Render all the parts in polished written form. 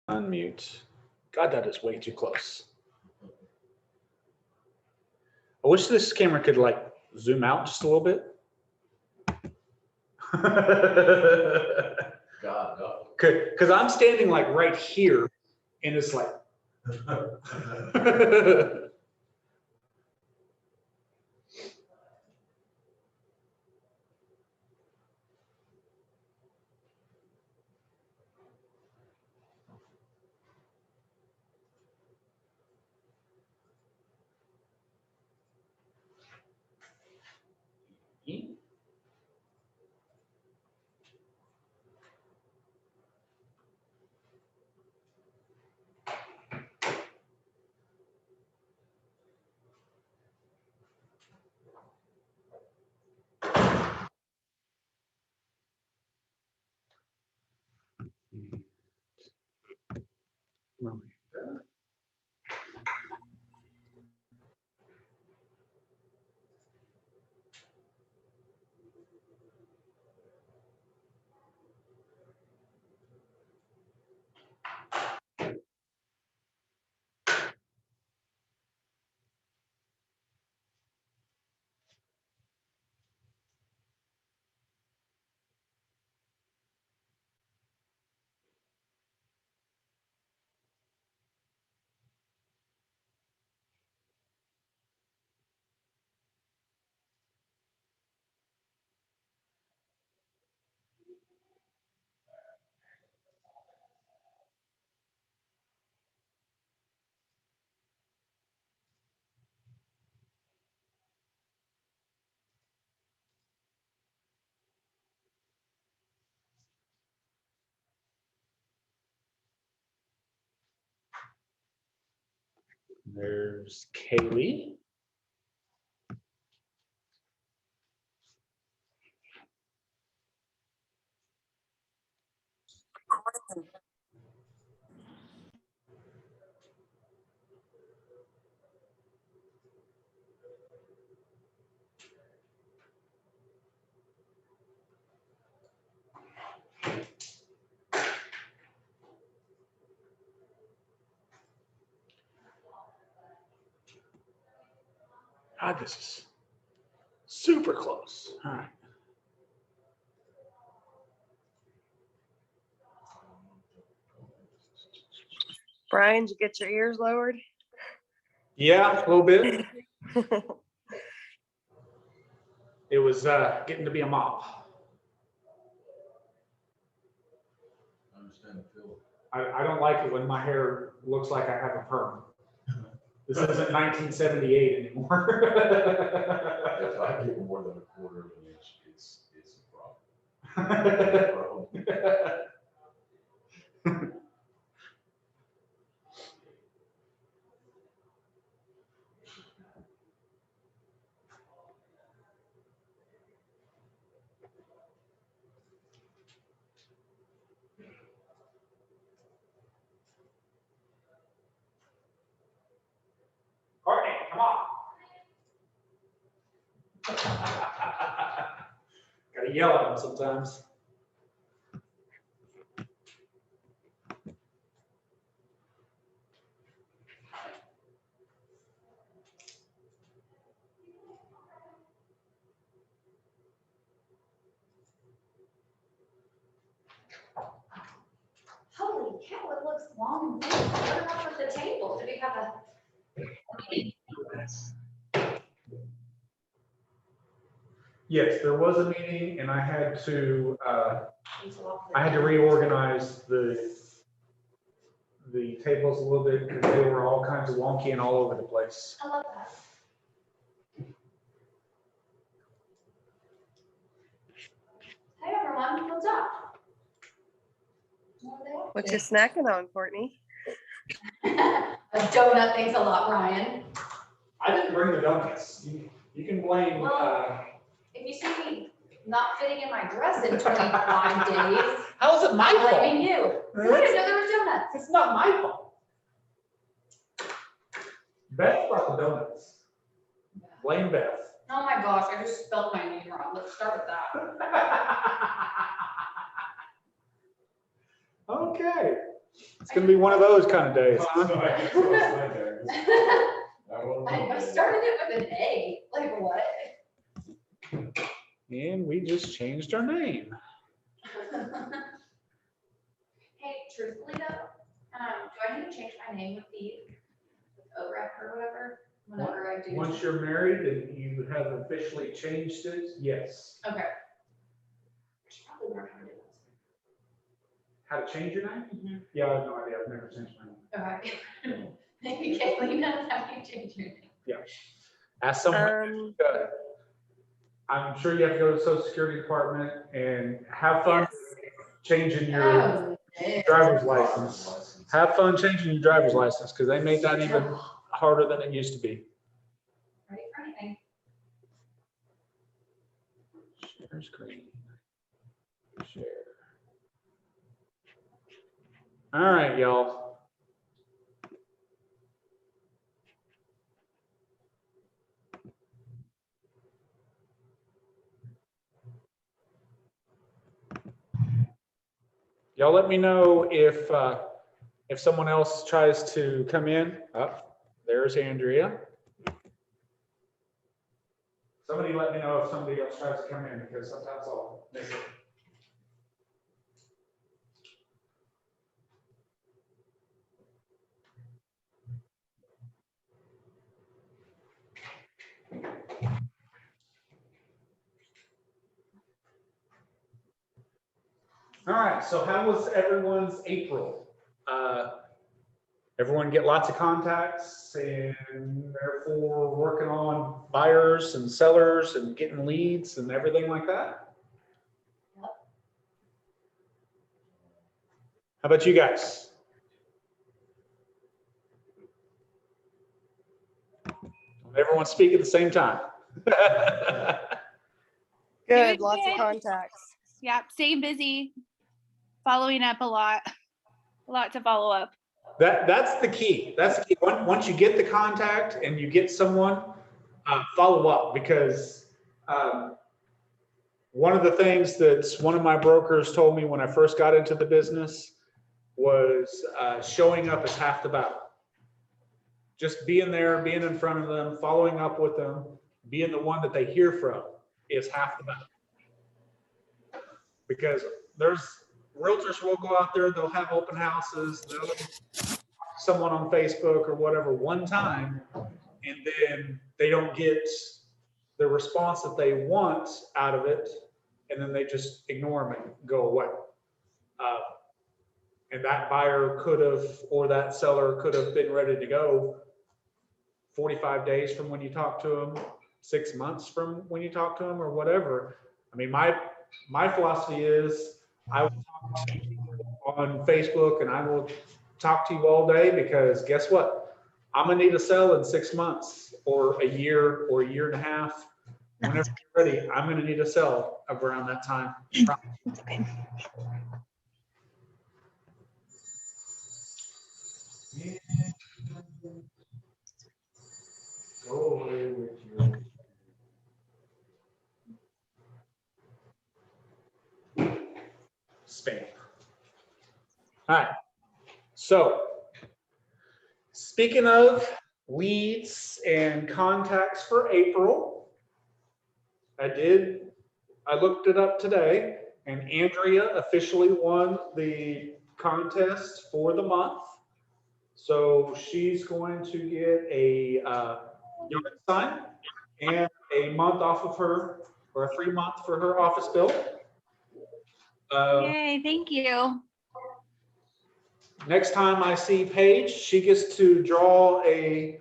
Unmute. God, that is way too close. I wish this camera could like zoom out just a little bit. God, no. Because I'm standing like right here and it's like. There's Kaylee. God, this is super close. All right. Brian, did you get your ears lowered? Yeah, a little bit. It was getting to be a mop. I understand the feeling. I don't like it when my hair looks like I have a perm. This isn't 1978 anymore. If I get more than a quarter of an inch, it's a problem. Courtney, come on. Gotta yell at him sometimes. Holy cow, it looks long and big. What about with the table? Do we have a? Yes, there was a meeting and I had to reorganize the tables a little bit because they were all kinds of wonky and all over the place. I love that. Hey everyone, what's up? What you snacking on, Courtney? A donut, thanks a lot, Ryan. I didn't bring the donuts. You can blame. Well, if you see me not fitting in my dress in 25 days, How is it my I'm fault? blaming you. I didn't know there were donuts. It's not my fault. Beth brought the donuts. Blame Beth. Oh my gosh, I just spelled my name wrong. Let's start with that. Okay. It's gonna be one of those kind of days, So huh? I guess what's my day? I won't I know. started it with an A, like what? And we just changed our name. Hey, truthfully though, do I need to change my name with OREC or whatever, whenever I do? Once you're married and you have officially changed it, yes. Okay. I should probably learn how to do How to change your name? this. Yeah, I have no idea. I've never changed my name. Okay. Maybe Kathleen knows how you change your name. Ask someone. I'm sure you have to go to the Social Security Department and have fun changing your Oh, no. driver's license. Have fun changing your driver's license because they made that even harder than it used to be. Ready for anything. Share screen. Share. All right, y'all. Y'all let me know if someone else tries to come in. Oh, there's Andrea. Somebody let me know if somebody else tries to come in because sometimes I'll miss it. All right, so how was everyone's April? Everyone get lots of contacts and therefore working on buyers and sellers and getting leads and everything like that? Yep. How about you guys? Everyone speak at the same time. Good, lots of contacts. Yep, staying busy, following up a lot to follow up. That's the key. That's the key. Once you get the contact and you get someone, follow up because one of the things that one of my brokers told me when I first got into the business was showing up is half the battle. Just being there, being in front of them, following up with them, being the one that they hear from is half the battle. Because there's realtors will go out there, they'll have open houses, they'll talk to someone on Facebook or whatever one time, and then they don't get the response that they want out of it, and then they just ignore them and go away. And that buyer could have, or that seller could have been ready to go 45 days from when you talk to them, 6 months from when you talk to them, or whatever. I mean, my philosophy is I will talk to you on Facebook and I will talk to you all day because guess what? I'm gonna need to sell in 6 months or a year and a half. Whenever you're ready, I'm gonna need to sell around that time. Go away with your. Spam. All right. So speaking of leads and contacts for April, I looked it up today and Andrea officially won the contest for the month. So she's going to get a yard sign and a month off of her, or a free month for her office bill. Yay, thank you. Next time I see Paige, she gets to draw a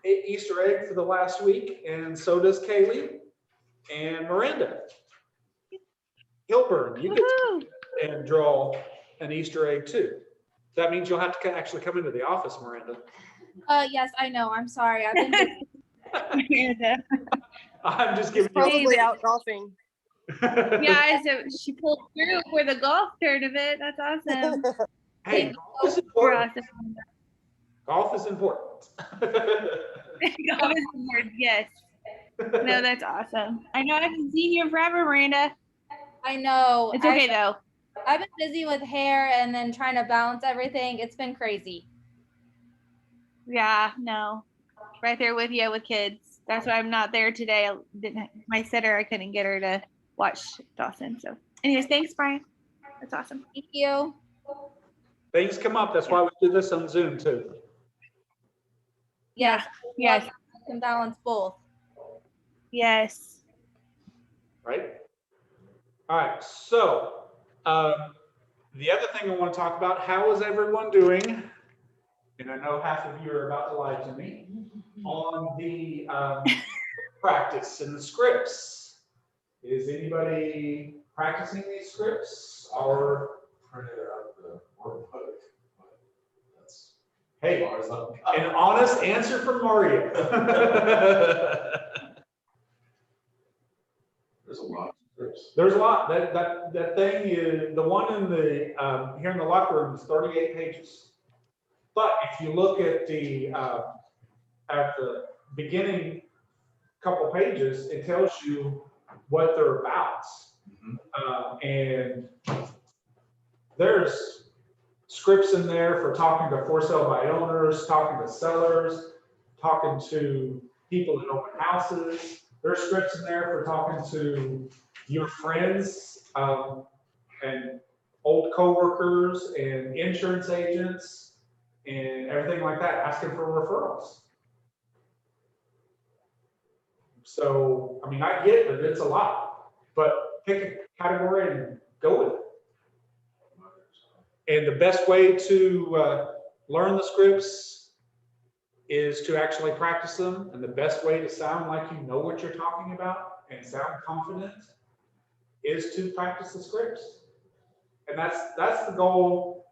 Easter egg for the last week, and so does Kaylee and Miranda. Hilburn, you get Woohoo. to and draw an Easter egg too. That means you'll have to actually come into the office, Miranda. Yes, I know. I'm sorry. I've been I'm just giving you. Probably out golfing. yeah, so she pulled through for the golf tournament. That's awesome. Hey, golf is We're important. awesome. Golf is important. Golf is important, yes. No, that's awesome. I know I haven't seen you forever, Miranda. I know. It's okay though. I've been busy with hair and then trying to balance everything. It's been crazy. Yeah, no. Right there with you with kids. That's why I'm not there today. My sitter, I couldn't get her to watch Dawson. So, anyways, thanks, Brian. That's awesome. Thank you. Things come up. That's why we do this on Zoom too. Yes. Yes. I can balance both. Yes. Right? All right. So the other thing I want to talk about, how is everyone doing? And I know half of you are about to lie to me on the practice and the scripts. Is anybody practicing these scripts or? Printed out the workbook, but that's Hey, as far as I'm. an honest answer from Mario. There's a lot of scripts. There's a lot. That thing is, the one in the here in the locker room is 38 pages. But if you look at the beginning couple pages, it tells you what they're about. And there's scripts in there for talking to for sale by owners, talking to sellers, talking to people in open houses. There's scripts in there for talking to your friends and old coworkers and insurance agents and everything like that, asking for referrals. So, I mean, I get that it's a lot, but pick a category and go with it. And the best way to learn the scripts is to actually practice them. And the best way to sound like you know what you're talking about and sound confident is to practice the scripts. And that's the goal,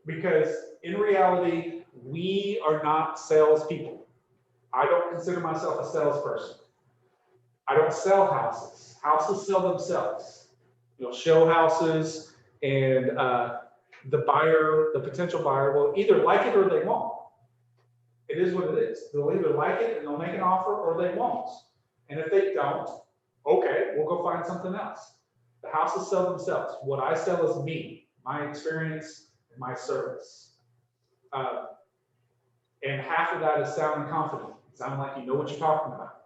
because in reality, we are not salespeople. I don't consider myself a salesperson. I don't sell houses. Houses sell themselves. You'll show houses and the potential buyer will either like it or they won't. It is what it is. They'll either like it and they'll make an offer or they won't. And if they don't, okay, we'll go find something else. The houses sell themselves. What I sell is me, my experience, and my service. And half of that is sounding confident. Sound like you know what you're talking about.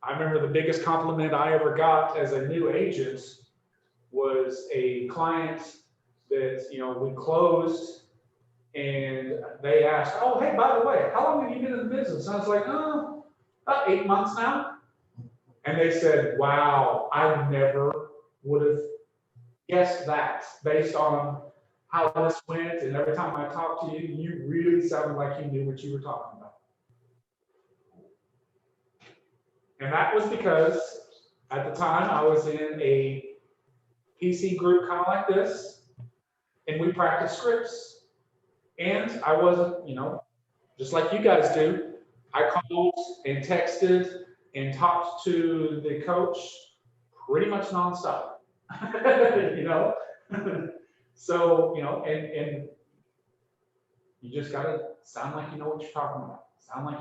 I remember the biggest compliment I ever got as a new agent was a client that, we closed and they asked, oh, hey, by the way, how long have you been in the business? And I was like, oh, about 8 months now. And they said, wow, I never would have guessed that based on how this went. And every time I talked to you, you really sounded like you knew what you were talking about. And that was because at the time I was in a PC group kind of like this, and we practiced scripts. And I wasn't, just like you guys do, I called and texted and talked to the coach pretty much nonstop. So, and you just gotta sound like you know what you're talking about. Sound like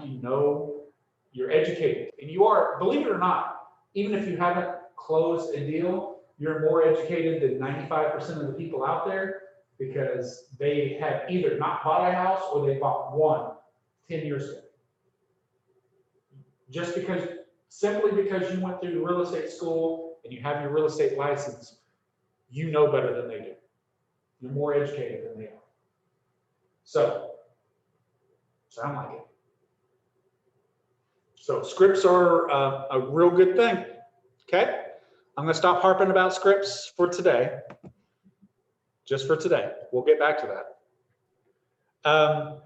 you're educated. And you are, believe it or not, even if you haven't closed a deal, you're more educated than 95% of the people out there, because they have either not bought a house or they bought one 10 years ago. Simply because you went through real estate school and you have your real estate license, you know better than they do. You're more educated than they are. So, sound like it. So scripts are a real good thing, okay? I'm gonna stop harping about scripts for today. Just for today. We'll get back to that.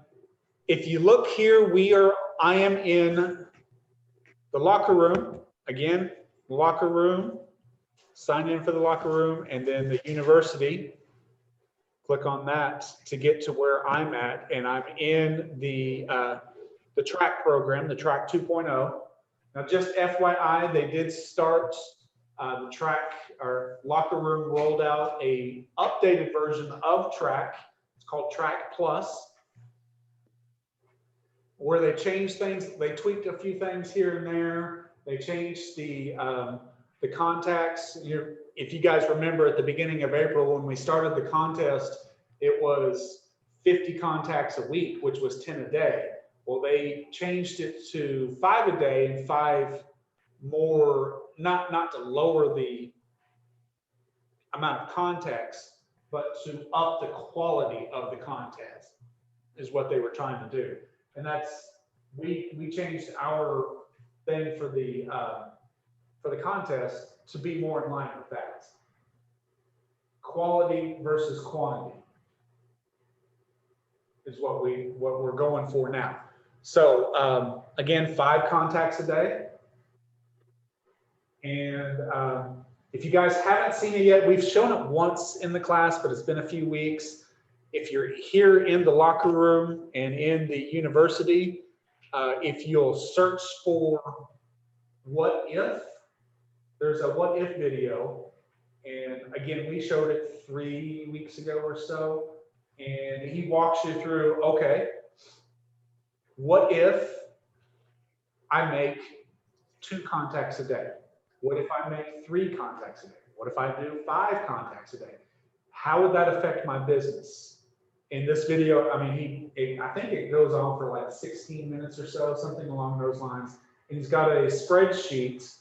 If you look here, I am in the locker room. Again, locker room, sign in for the locker room, and then the university. Click on that to get to where I'm at, and I'm in the track program, the track 2.0. Now, just FYI, they did start the track, or locker room rolled out a updated version of track. It's called Track Plus, where they changed things. They tweaked a few things here and there. They changed the contacts. if you guys remember at the beginning of April, when we started the contest, it was 50 contacts a week, which was 10 a day. Well, they changed it to 5 a day and 5 more, not to lower the amount of contacts, but to up the quality of the contest is what they were trying to do. And that's, we changed our thing for the contest to be more in line with that. Quality versus quantity is what we're going for now. So again, 5 contacts a day. And if you guys haven't seen it yet, we've shown it once in the class, but it's been a few weeks. If you're here in the locker room and in the university, if you'll search for what if, there's a what if video. And again, we showed it 3 weeks ago or so. And he walks you through, okay, what if I make 2 contacts a day? What if I make 3 contacts a day? What if I do 5 contacts a day? How would that affect my business? In this video, I mean, I think it goes on for like 16 minutes or so, something along those lines. And he's got a spreadsheet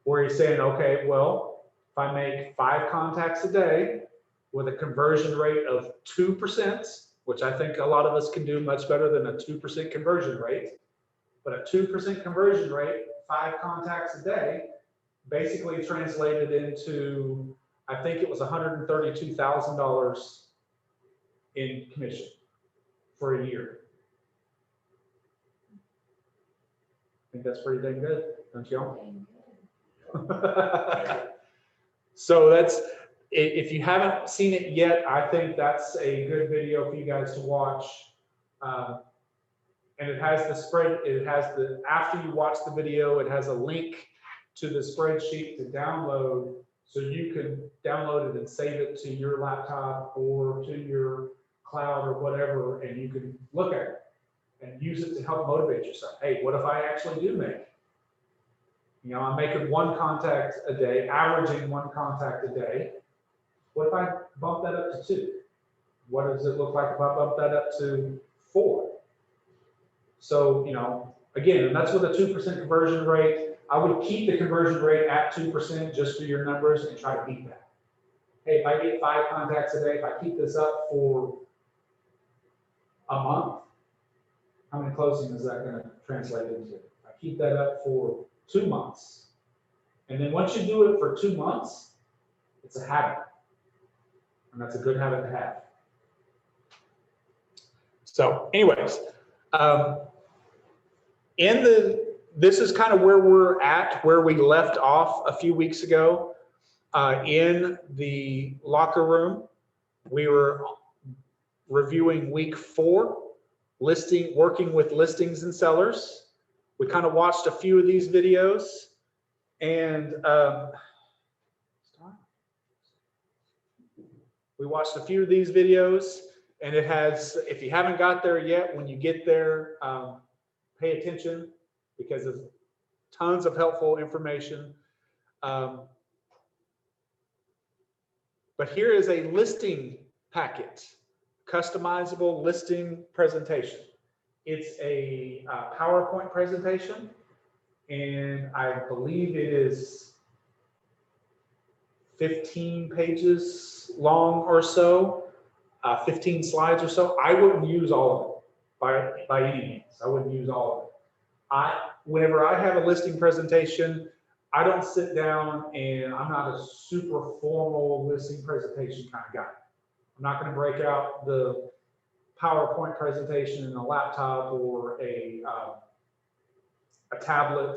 where he's saying, okay, well, if I make 5 contacts a day with a conversion rate of 2%, which I think a lot of us can do much better than a 2% conversion rate, but a 2% conversion rate, 5 contacts a day, basically translated into, I think it was $132,000 in commission for a year. I think that's pretty dang good, don't y'all? So that's, if you haven't seen it yet, I think that's a good video for you guys to watch. And it has the spread, it has the, after you watch the video, it has a link to the spreadsheet to download, so you can download it and save it to your laptop or to your cloud or whatever, and you can look at it and use it to help motivate yourself. Hey, what if I actually do make? You know, I'm making 1 contact a day, averaging 1 contact a day. What if I bump that up to 2? What does it look like if I bump that up to 4? So, you know, again, and that's with a 2% conversion rate. I would keep the conversion rate at 2% just for your numbers and try to beat that. Hey, if I get 5 contacts a day, if I keep this up for a month, how many closings is that going to translate into? If I keep that up for 2 months, and then once you do it for 2 months, it's a habit, and that's a good habit to have. So anyways, this is kind of where we're at, where we left off a few weeks ago. In the locker room, we were reviewing week 4, working with listings and sellers. We kind of watched a few of these videos, and we watched a few of these videos, and it has, if you haven't got there yet, when you get there, pay attention, because there's tons of helpful information. But here is a listing packet, customizable listing presentation. It's a PowerPoint presentation, and I believe it is 15 pages long or so, 15 slides or so. I wouldn't use all of it by any means. I wouldn't use all of it. Whenever I have a listing presentation, I don't sit down, and I'm not a super formal listing presentation kind of guy. I'm not going to break out the PowerPoint presentation in a laptop or a tablet,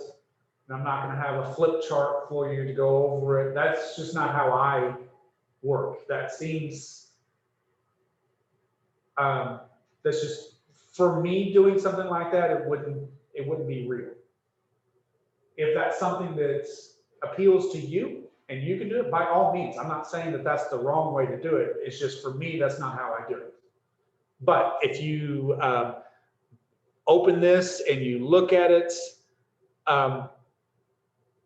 and I'm not going to have a flip chart for you to go over it. That's just not how I work. That seems, that's just, for me doing something like that, it wouldn't be real. If that's something that appeals to you and you can do it, by all means. I'm not saying that that's the wrong way to do it. It's just, for me, that's not how I do it. But if you open this and you look at it,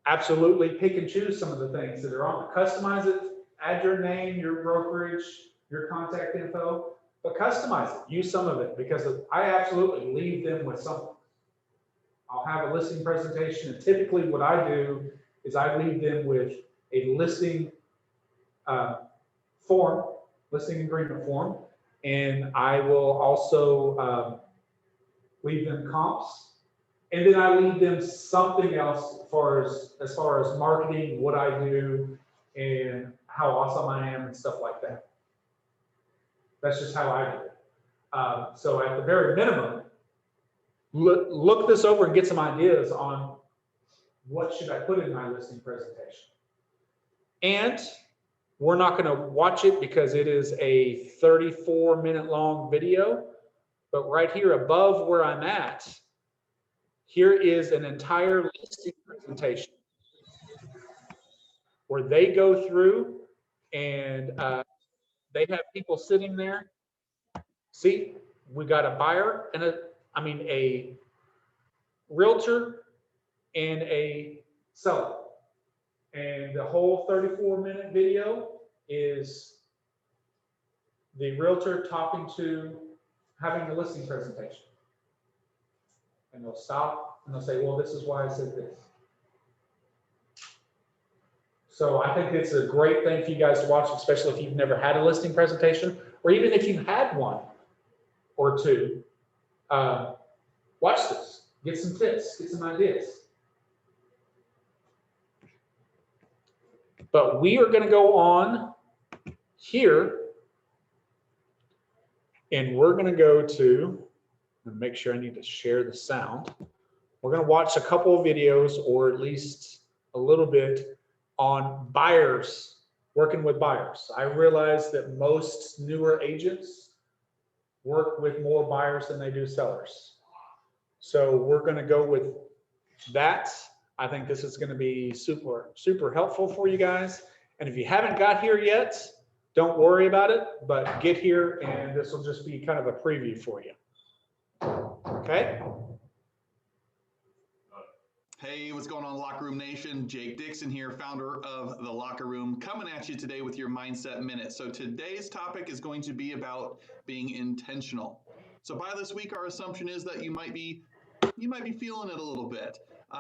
absolutely pick and choose some of the things that are on it. Customize it, add your name, your brokerage, your contact info, but customize it. Use some of it because I absolutely leave them with something. I'll have a listing presentation, and typically what I do is I leave them with a listing form, listing agreement form, and I will also leave them comps. And then I leave them something else as far as marketing, what I do, and how awesome I am and stuff like that. That's just how I do it. So at the very minimum, look this over and get some ideas on what should I put in my listing presentation. And we're not going to watch it because it is a 34-minute long video, but right here above where I'm at, here is an entire listing presentation where they go through and they have people sitting there. See, we got a buyer and a realtor and a seller. And the whole 34-minute video is the realtor talking to having the listing presentation. And they'll stop and they'll say, well, this is why I said this. So I think it's a great thing for you guys to watch, especially if you've never had a listing presentation, or even if you've had one or two. Watch this, get some tips, get some ideas. But we are going to go on here, and we're going to go to, and make sure I need to share the sound. We're going to watch a couple of videos, or at least a little bit, on buyers, working with buyers. I realize that most newer agents work with more buyers than they do sellers. So we're going to go with that. I think this is going to be super, super helpful for you guys. And if you haven't got here yet, don't worry about it, but get here and this will just be kind of a preview for you. Okay? Hey, what's going on, Locker Room Nation? Jake Dixon here, founder of The Locker Room, coming at you today with your Mindset Minute. So today's topic is going to be about being intentional. So by this week, our assumption is that you might be feeling it a little bit.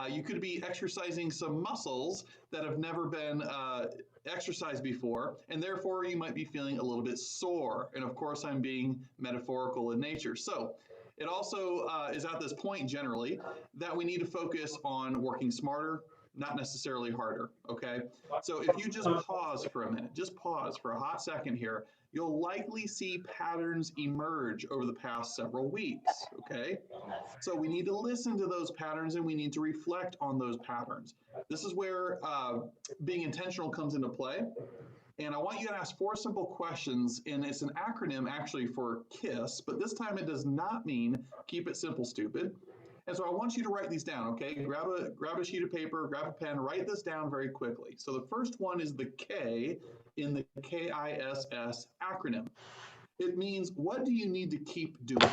You could be exercising some muscles that have never been exercised before, and therefore you might be feeling a little bit sore. And of course, I'm being metaphorical in nature. So it also is at this point generally that we need to focus on working smarter, not necessarily harder, okay? So if you just pause for a minute, just pause for a hot second here, you'll likely see patterns emerge over the past several weeks, okay? So we need to listen to those patterns and we need to reflect on those patterns. This is where being intentional comes into play. And I want you to ask 4 simple questions, and it's an acronym actually for KISS, but this time it does not mean keep it simple, stupid. And so I want you to write these down, okay? Grab a sheet of paper, grab a pen, write this down very quickly. So the first one is the K in the KISS acronym. It means, what do you need to keep doing?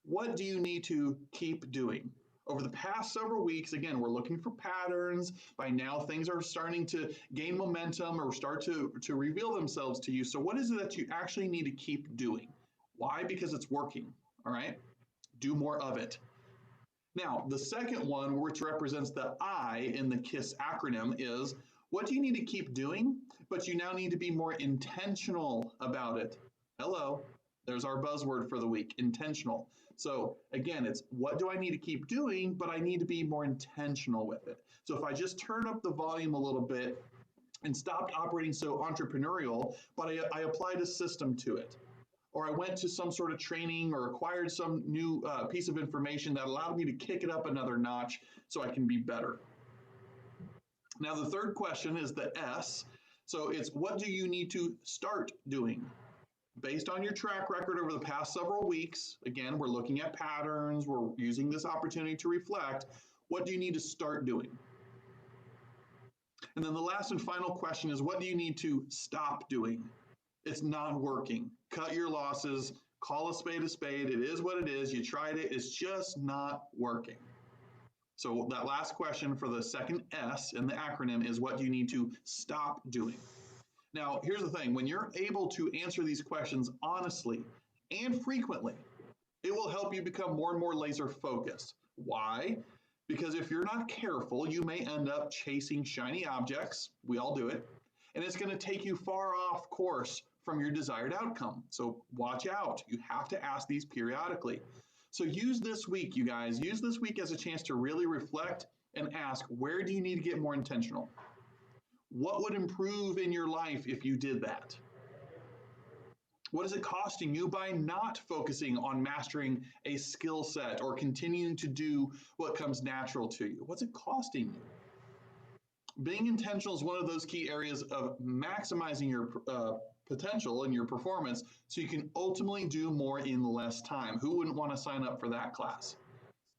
What do you need to keep doing? Over the past several weeks, again, we're looking for patterns. By now, things are starting to gain momentum or start to reveal themselves to you. So what is it that you actually need to keep doing? Why? Because it's working, all right? Do more of it. Now, the second one, which represents the I in the KISS acronym, is what do you need to keep doing, but you now need to be more intentional about it? Hello, there's our buzzword for the week, intentional. So again, it's what do I need to keep doing, but I need to be more intentional with it. So if I just turn up the volume a little bit and stopped operating so entrepreneurial, but I applied a system to it, or I went to some sort of training or acquired some new piece of information that allowed me to kick it up another notch so I can be better. Now, the third question is the S. So it's what do you need to start doing? Based on your track record over the past several weeks, again, we're looking at patterns, we're using this opportunity to reflect. What do you need to start doing? And then the last and final question is, what do you need to stop doing? It's not working. Cut your losses, call a spade a spade. It is what it is. You tried it, it's just not working. So that last question for the second S in the acronym is, what do you need to stop doing? Now, here's the thing. When you're able to answer these questions honestly and frequently, it will help you become more and more laser focused. Why? Because if you're not careful, you may end up chasing shiny objects. We all do it. And it's going to take you far off course from your desired outcome. So watch out. You have to ask these periodically. So use this week, you guys. Use this week as a chance to really reflect and ask, where do you need to get more intentional? What would improve in your life if you did that? What is it costing you by not focusing on mastering a skill set or continuing to do what comes natural to you? What's it costing you? Being intentional is one of those key areas of maximizing your potential and your performance so you can ultimately do more in less time. Who wouldn't want to sign up for that class?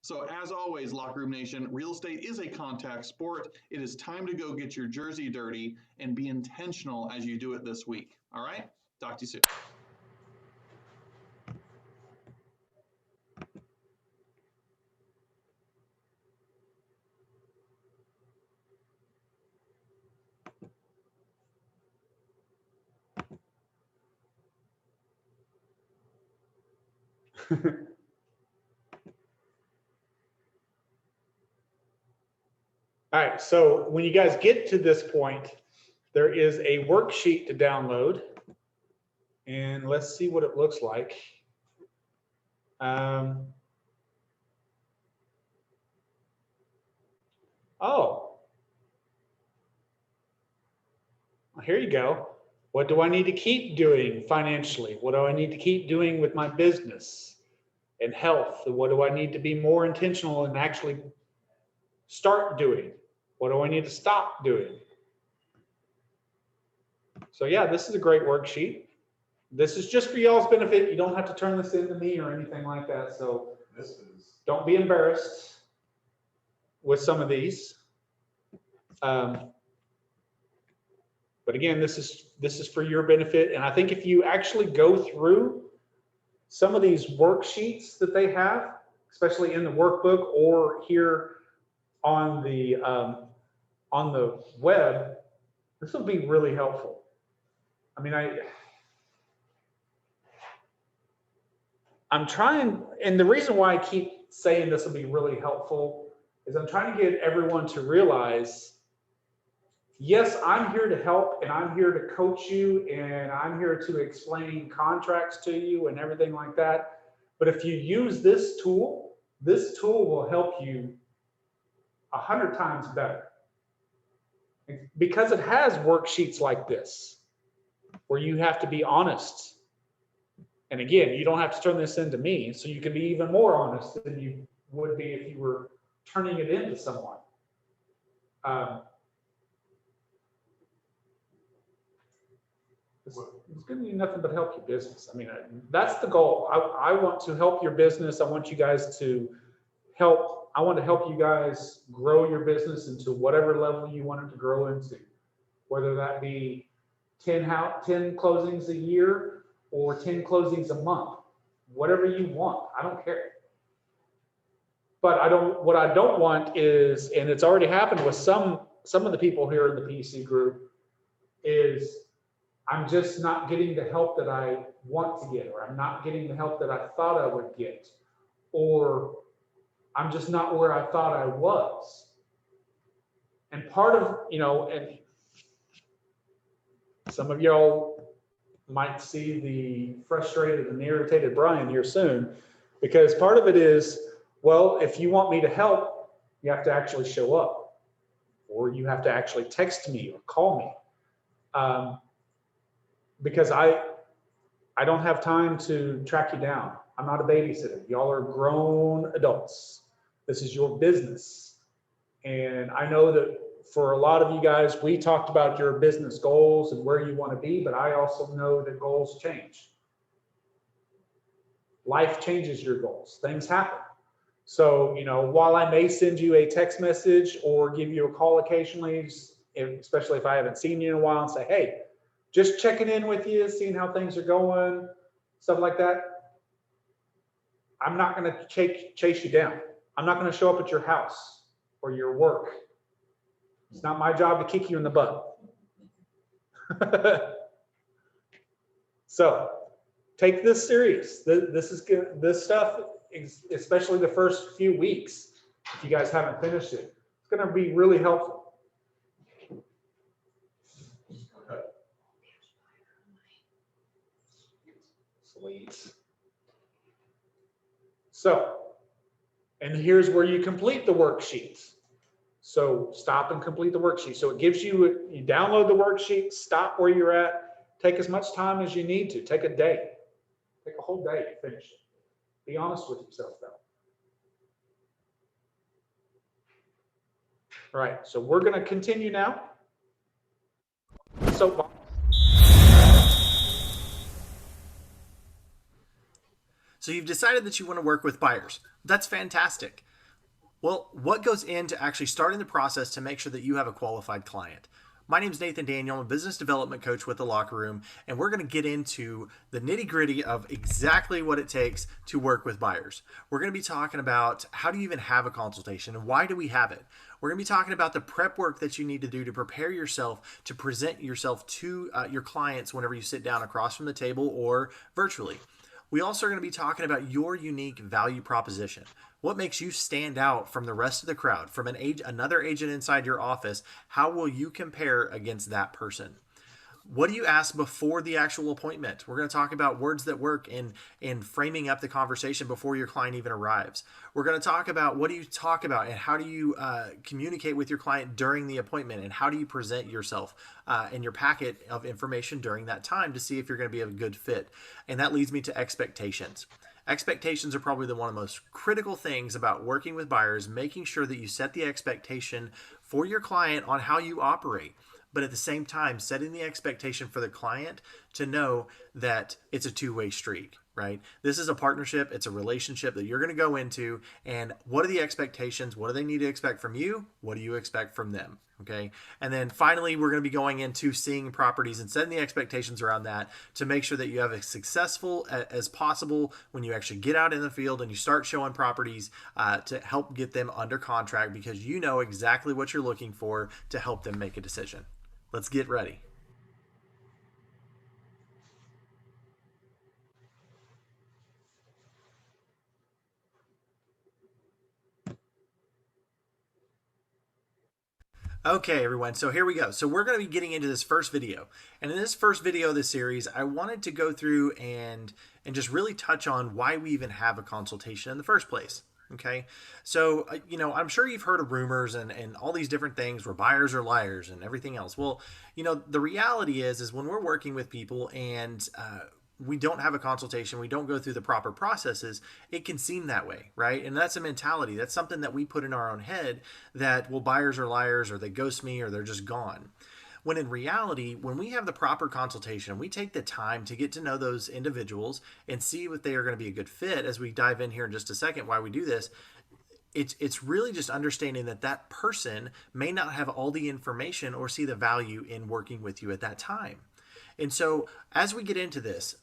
So as always, Locker Room Nation, real estate is a contact sport. It is time to go get your jersey dirty and be intentional as you do it this week. All right? Talk to you soon. All right, so when you guys get to this point, there is a worksheet to download. And let's see what it looks like. Oh, here you go. What do I need to keep doing financially? What do I need to keep doing with my business and health? And what do I need to be more intentional and actually start doing? What do I need to stop doing? So yeah, this is a great worksheet. This is just for y'all's benefit. You don't have to turn this into me or anything like that. So This is, don't be embarrassed with some of these. But again, this is for your benefit. And I think if you actually go through some of these worksheets that they have, especially in the workbook or here on the web, this will be really helpful. I mean, I'm trying, and the reason why I keep saying this will be really helpful is I'm trying to get everyone to realize, yes, I'm here to help and I'm here to coach you and I'm here to explain contracts to you and everything like that. But if you use this tool will help you 100 times better. Because it has worksheets like this, where you have to be honest. And again, you don't have to turn this into me, so you can be even more honest than you would be if you were turning it into someone. It's going to do nothing but help your business. I mean, that's the goal. I want to help your business. I want you guys to help. I want to help you guys grow your business into whatever level you want it to grow into, whether that be 10 closings a year or 10 closings a month, whatever you want. I don't care. But what I don't want is, and it's already happened with some of the people here in the PC group, is I'm just not getting the help that I want to get, or I'm not getting the help that I thought I would get, or I'm just not where I thought I was. And part of, and some of y'all might see the frustrated and irritated Brian here soon, because part of it is, well, if you want me to help, you have to actually show up, or you have to actually text me or call me. Because I don't have time to track you down. I'm not a babysitter. Y'all are grown adults. This is your business. And I know that for a lot of you guys, we talked about your business goals and where you want to be, but I also know that goals change. Life changes your goals. Things happen. So, while I may send you a text message or give you a call occasionally, especially if I haven't seen you in a while, and say, hey, just checking in with you, seeing how things are going, stuff like that, I'm not going to chase you down. I'm not going to show up at your house or your work. It's not my job to kick you in the butt. So take this serious. This is good. This stuff, especially the first few weeks, if you guys haven't finished it, it's going to be really helpful. Sweet. So, and here's where you complete the worksheets. So stop and complete the worksheet. So it gives you, you download the worksheet, stop where you're at, take as much time as you need to. Take a day. Take a whole day to finish it. Be honest with yourself though. All right, so we're going to continue now. So you've decided that you want to work with buyers. That's fantastic. Well, what goes into actually starting the process to make sure that you have a qualified client? My name is Nathan Daniel. I'm a business development coach with The Locker Room, and we're going to get into the nitty-gritty of exactly what it takes to work with buyers. We're going to be talking about how do you even have a consultation and why do we have it? We're going to be talking about the prep work that you need to do to prepare yourself to present yourself to your clients whenever you sit down across from the table or virtually. We also are going to be talking about your unique value proposition. What makes you stand out from the rest of the crowd, from another agent inside your office? How will you compare against that person? What do you ask before the actual appointment? We're going to talk about words that work in framing up the conversation before your client even arrives. We're going to talk about what do you talk about and how do you communicate with your client during the appointment, and how do you present yourself in your packet of information during that time to see if you're going to be a good fit. And that leads me to expectations. Expectations are probably one of the most critical things about working with buyers, making sure that you set the expectation for your client on how you operate, but at the same time, setting the expectation for the client to know that it's a two-way street, right? This is a partnership. It's a relationship that you're going to go into. And what are the expectations? What do they need to expect from you? What do you expect from them? Okay. And then finally, we're going to be going into seeing properties and setting the expectations around that to make sure that you have as successful as possible when you actually get out in the field and you start showing properties to help get them under contract, because you know exactly what you're looking for to help them make a decision. Let's get ready. Okay, everyone, so here we go. So we're going to be getting into this first video. And in this first video of this series, I wanted to go through and just really touch on why we even have a consultation in the first place. Okay, so, I'm sure you've heard of rumors and all these different things where buyers are liars and everything else. Well, the reality is when we're working with people and we don't have a consultation, we don't go through the proper processes, it can seem that way, right? And that's a mentality. That's something that we put in our own head that, well, buyers are liars, or they ghost me, or they're just gone. When in reality, when we have the proper consultation, we take the time to get to know those individuals and see if they are going to be a good fit. As we dive in here in just a second, why we do this, it's really just understanding that person may not have all the information or see the value in working with you at that time. And so as we get into this,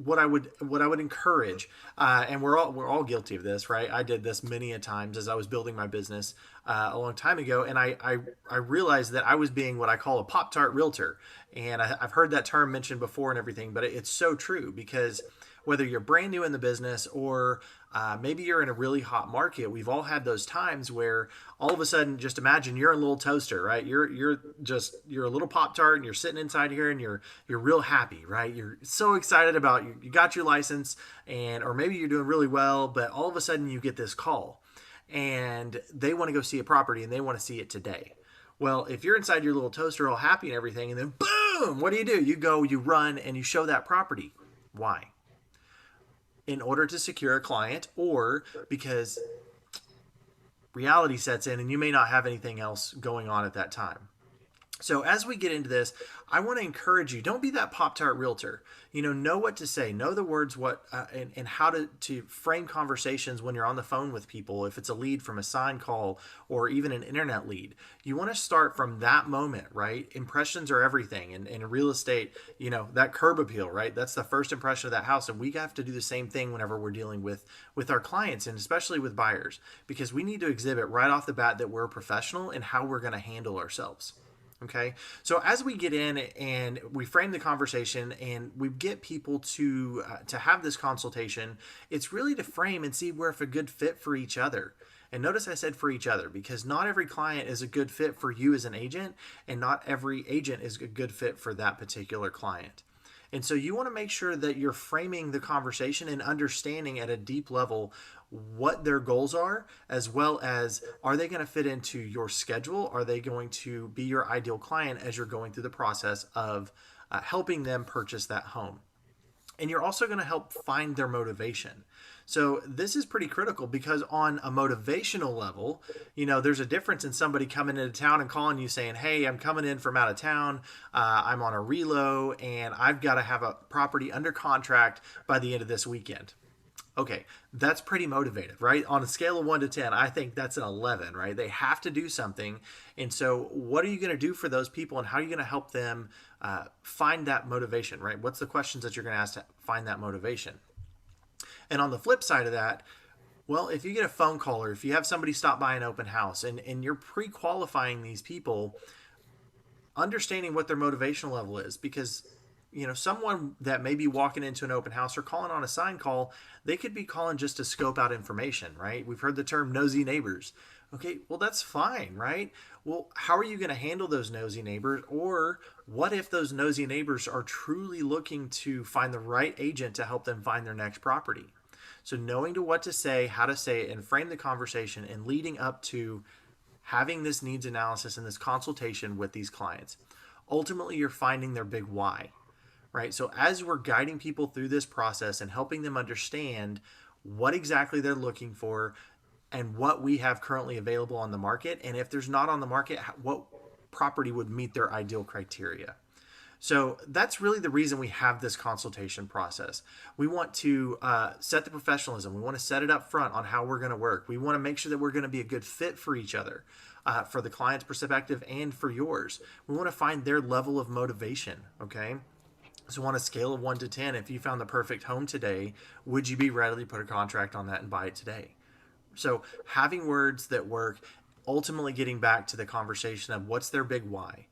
what I would encourage, and we're all guilty of this, right? I did this many a times as I was building my business a long time ago, and I realized that I was being what I call a Pop-Tart realtor, and I've heard that term mentioned before and everything, but it's so true, because whether you're brand new in the business or maybe you're in a really hot market, we've all had those times where all of a sudden, just imagine you're a little toaster, right? You're a little Pop-Tart and you're sitting inside here and you're real happy, right? You're so excited about you got your license, or maybe you're doing really well, but all of a sudden you get this call and they want to go see a property and they want to see it today. Well, if you're inside your little toaster all happy and everything, and then boom, what do? You go, you run and you show that property. Why? In order to secure a client, or because reality sets in and you may not have anything else going on at that time. So as we get into this, I want to encourage you, don't be that Pop-Tart realtor. Know what to say, know the words, and how to frame conversations when you're on the phone with people. If it's a lead from a sign call or even an internet lead, you want to start from that moment, right? Impressions are everything. And in real estate, that curb appeal, right? That's the first impression of that house. And we have to do the same thing whenever we're dealing with our clients, and especially with buyers, because we need to exhibit right off the bat that we're a professional and how we're going to handle ourselves. Okay, so as we get in and we frame the conversation and we get people to have this consultation, it's really to frame and see we're a good fit for each other. And notice I said for each other, because not every client is a good fit for you as an agent, and not every agent is a good fit for that particular client. And so you want to make sure that you're framing the conversation and understanding at a deep level what their goals are, as well as, are they going to fit into your schedule? Are they going to be your ideal client as you're going through the process of helping them purchase that home? And you're also going to help find their motivation. So this is pretty critical, because on a motivational level, there's a difference in somebody coming into town and calling you saying, hey, I'm coming in from out of town. I'm on a relo and I've got to have a property under contract by the end of this weekend. Okay, that's pretty motivated, right? On a scale of 1 to 10, I think that's an 11, right? They have to do something. And so what are you going to do for those people, and how are you going to help them find that motivation, right? What's the questions that you're going to ask to find that motivation? And on the flip side of that, well, if you get a phone call or if you have somebody stop by an open house and you're pre-qualifying these people, understanding what their motivational level is, because someone that may be walking into an open house or calling on a sign call, they could be calling just to scope out information, right? We've heard the term nosy neighbors. Okay, well, that's fine, right? Well, how are you going to handle those nosy neighbors? Or what if those nosy neighbors are truly looking to find the right agent to help them find their next property? So knowing what to say, how to say it, and frame the conversation, and leading up to having this needs analysis and this consultation with these clients. Ultimately, you're finding their big why. Right? So as we're guiding people through this process and helping them understand what exactly they're looking for and what we have currently available on the market, and if there's not on the market, what property would meet their ideal criteria. So that's really the reason we have this consultation process. We want to set the professionalism. We want to set it up front on how we're going to work. We want to make sure that we're going to be a good fit for each other, for the client's perspective and for yours. We want to find their level of motivation, okay? So on a scale of 1 to 10, if you found the perfect home today, would you be ready to put a contract on that and buy it today? So having words that work, ultimately getting back to the conversation of what's their big why.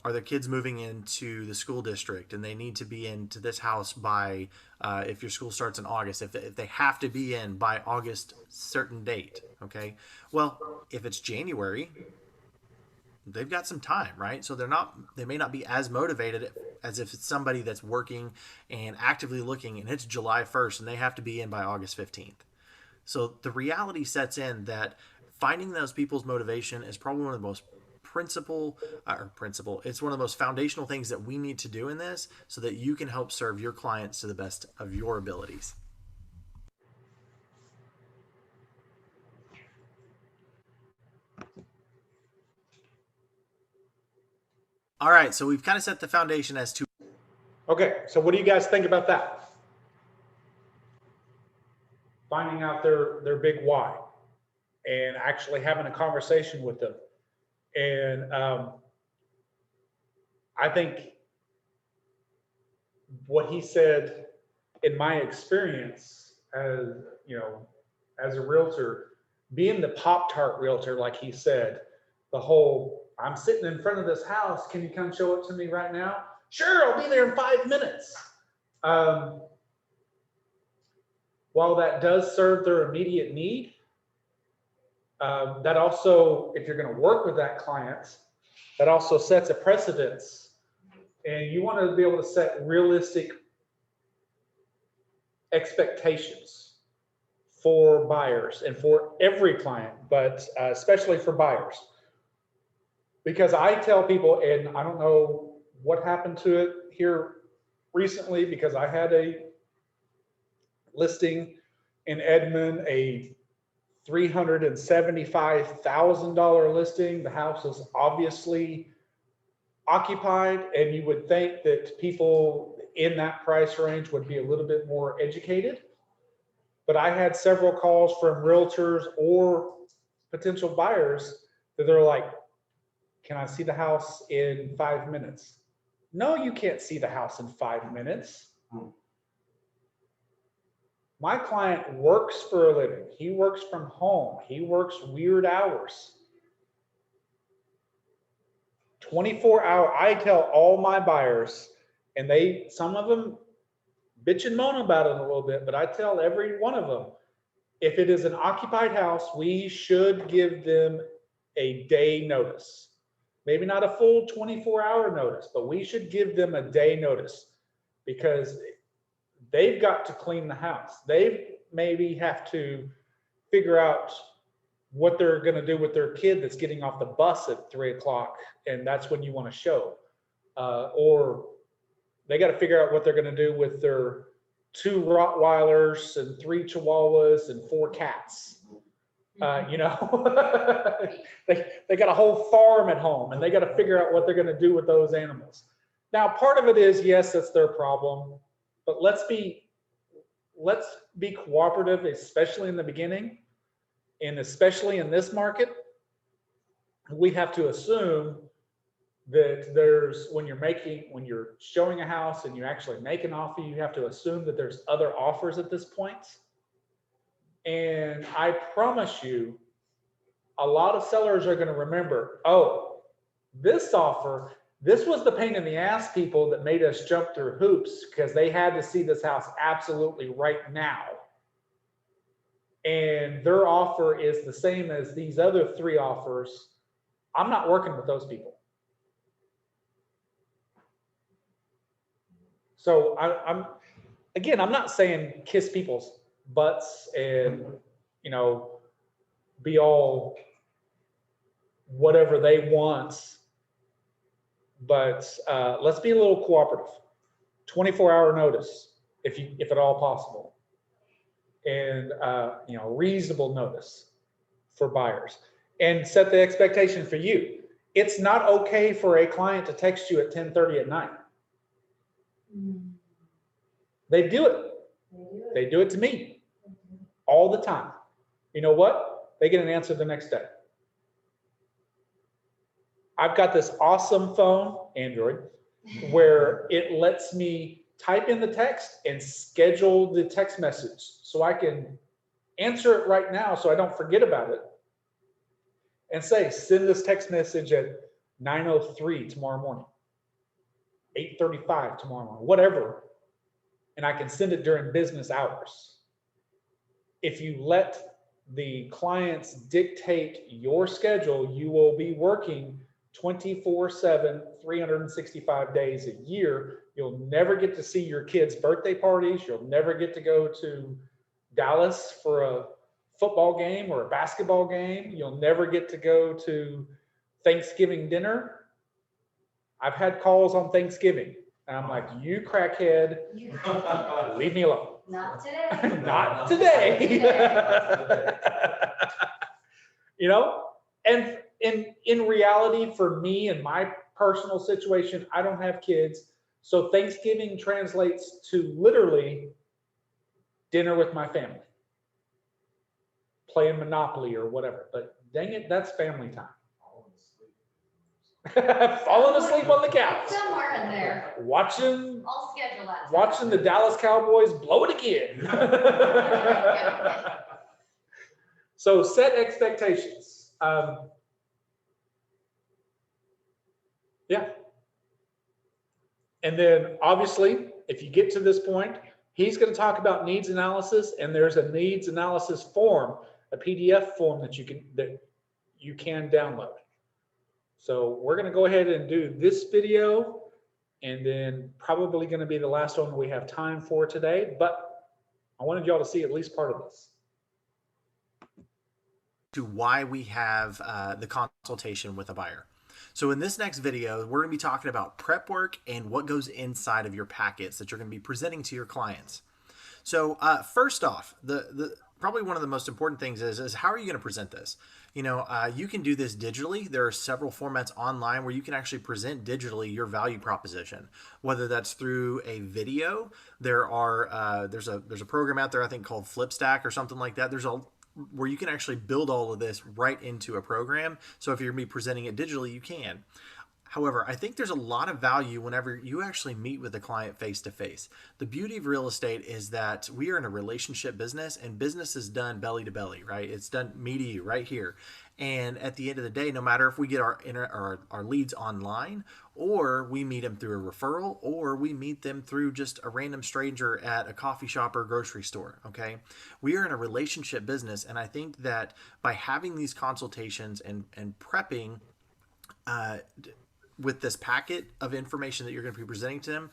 Are their kids moving into the school district and they need to be into this house by, if your school starts in August, if they have to be in by August certain date, okay? Well, if it's January, they've got some time, right? So they may not be as motivated as if it's somebody that's working and actively looking and it's July 1st and they have to be in by August 15th. So the reality sets in that finding those people's motivation is probably one of the most it's one of the most foundational things that we need to do in this, so that you can help serve your clients to the best of your abilities. All right, so we've kind of set the foundation as to. Okay, so what do you guys think about that? Finding out their big why and actually having a conversation with them. And I think what he said, in my experience as a realtor, being the Pop-Tart realtor, like he said, the whole, I'm sitting in front of this house, can you come show it to me right now? Sure, I'll be there in 5 minutes. While that does serve their immediate need, that also, if you're going to work with that client, that also sets a precedence. And you want to be able to set realistic expectations for buyers and for every client, but especially for buyers. Because I tell people, and I don't know what happened to it here recently, because I had a listing in Edmond, a $375,000 listing. The house is obviously occupied, and you would think that people in that price range would be a little bit more educated. But I had several calls from realtors or potential buyers that they're like, can I see the house in 5 minutes? No, you can't see the house in 5 minutes. My client works for a living. He works from home. He works weird hours. 24-hour, I tell all my buyers, and some of them bitch and moan about it a little bit, but I tell every one of them, if it is an occupied house, we should give them a day notice. Maybe not a full 24-hour notice, but we should give them a day notice, because they've got to clean the house. They maybe have to figure out what they're going to do with their kid that's getting off the bus at 3 o'clock, and that's when you want to show. Or they got to figure out what they're going to do with their 2 Rottweilers and 3 Chihuahuas and 4 cats. You know, they got a whole farm at home, and they got to figure out what they're going to do with those animals. Now, part of it is, yes, that's their problem, but let's be cooperative, especially in the beginning, and especially in this market. We have to assume that when you're showing a house and you actually make an offer, you have to assume that there's other offers at this point. And I promise you, a lot of sellers are going to remember, oh, this offer, this was the pain in the ass people that made us jump through hoops because they had to see this house absolutely right now. And their offer is the same as these other 3 offers. I'm not working with those people. So I'm not saying kiss people's butts and, you know, be all whatever they want, but let's be a little cooperative. 24-hour notice, if at all possible, and you know, reasonable notice for buyers, and set the expectation for you. It's not okay for a client to text you at 10:30 at night. They do it. They do it to me all the time. You know what? They get an answer the next day. I've got this awesome phone, Android, where it lets me type in the text and schedule the text message so I can answer it right now so I don't forget about it, and say, send this text message at 9:03 tomorrow morning, 8:35 tomorrow morning, whatever. And I can send it during business hours. If you let the clients dictate your schedule, you will be working 24/7, 365 days a year. You'll never get to see your kids' birthday parties. You'll never get to go to Dallas for a football game or a basketball game. You'll never get to go to Thanksgiving dinner. I've had calls on Thanksgiving, and I'm like, you crackhead, leave me alone. Not today. Not today. You know, and in reality, for me and my personal situation, I don't have kids. So Thanksgiving translates to literally dinner with my family, playing Monopoly or whatever. But dang it, that's family time. Falling asleep on the couch. Somewhere in there. Watching I'll schedule that. watching the Dallas Cowboys blow it again. So set expectations. Yeah. And then obviously, if you get to this point, he's going to talk about needs analysis, and there's a needs analysis form, a PDF form that you can download. So we're going to go ahead and do this video, and then probably going to be the last one we have time for today, but I wanted y'all to see at least part of this. To why we have the consultation with a buyer. So in this next video, we're going to be talking about prep work and what goes inside of your packets that you're going to be presenting to your clients. So first off, the probably one of the most important things is how are you going to present this? You can do this digitally. There are several formats online where you can actually present digitally your value proposition, whether that's through a video. There's a program out there I think called Flipstack or something like that. Where you can actually build all of this right into a program. So if you're going to be presenting it digitally, you can. However, I think there's a lot of value whenever you actually meet with the client face to face. The beauty of real estate is that we are in a relationship business, and business is done belly to belly, right? It's done me to you right here. And at the end of the day, no matter if we get our leads online, or we meet them through a referral, or we meet them through just a random stranger at a coffee shop or grocery store, okay? We are in a relationship business, and I think that by having these consultations and prepping with this packet of information that you're going to be presenting to them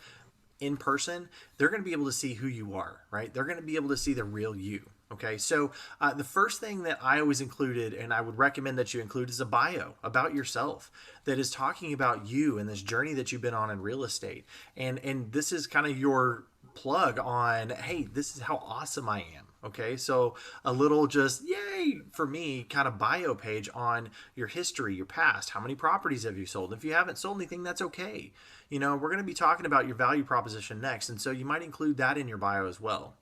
in person, they're going to be able to see who you are, right? They're going to be able to see the real you. Okay, so the first thing that I always included, and I would recommend that you include, is a bio about yourself that is talking about you and this journey that you've been on in real estate. And this is kind of your plug on, hey, this is how awesome I am. Okay, so a little just yay for me kind of bio page on your history, your past. How many properties have you sold? If you haven't sold anything, that's okay. We're going to be talking about your value proposition next. And so you might include that in your bio as well.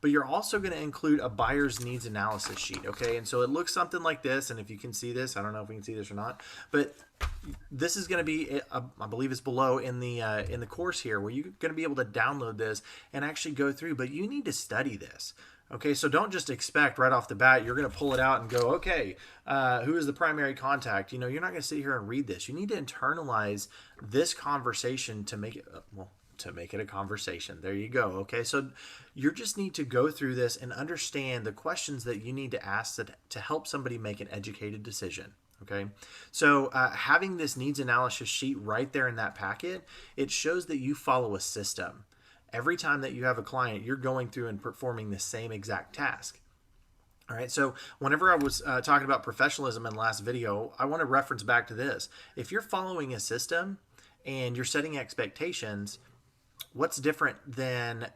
But you're also going to include a buyer's needs analysis sheet. Okay, and so it looks something like this. And if you can see this, I don't know if we can see this or not, but this is going to be, I believe it's below in the course here, where you're going to be able to download this and actually go through. But you need to study this. Okay, so don't just expect right off the bat you're going to pull it out and go, okay, who is the primary contact? You're not going to sit here and read this. You need to internalize this conversation to make it a conversation. There you go. Okay, so you just need to go through this and understand the questions that you need to ask to help somebody make an educated decision. Okay, so having this needs analysis sheet right there in that packet, it shows that you follow a system. Every time that you have a client, you're going through and performing the same exact task. All right, so whenever I was talking about professionalism in the last video, I want to reference back to this. If you're following a system and you're setting expectations, what's different than